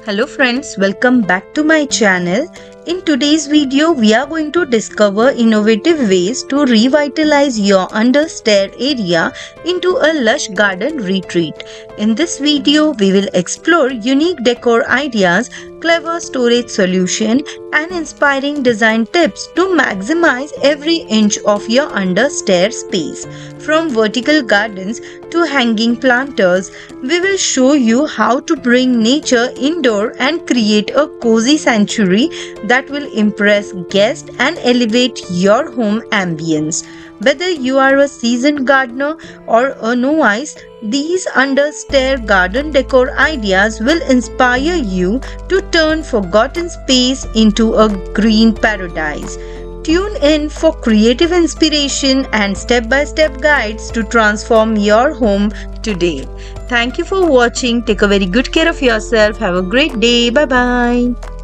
Hello friends, welcome back to my channel. In today's video, we are going to discover innovative ways to revitalize your under-stair area into a lush garden retreat. In this video, we will explore unique decor ideas, clever storage solution, and inspiring design tips to maximize every inch of your under-stair space. From vertical gardens to hanging planters, we will show you how to bring nature indoor and create a cozy sanctuary that will impress guests and elevate your home ambience. Whether you are a seasoned gardener or a novice, these under-stair garden decor ideas will inspire you to turn forgotten space into a green paradise. Tune in for creative inspiration and step-by-step guides to transform your home today. Thank you for watching. Take a very good care of yourself. Have a great day. Bye-bye.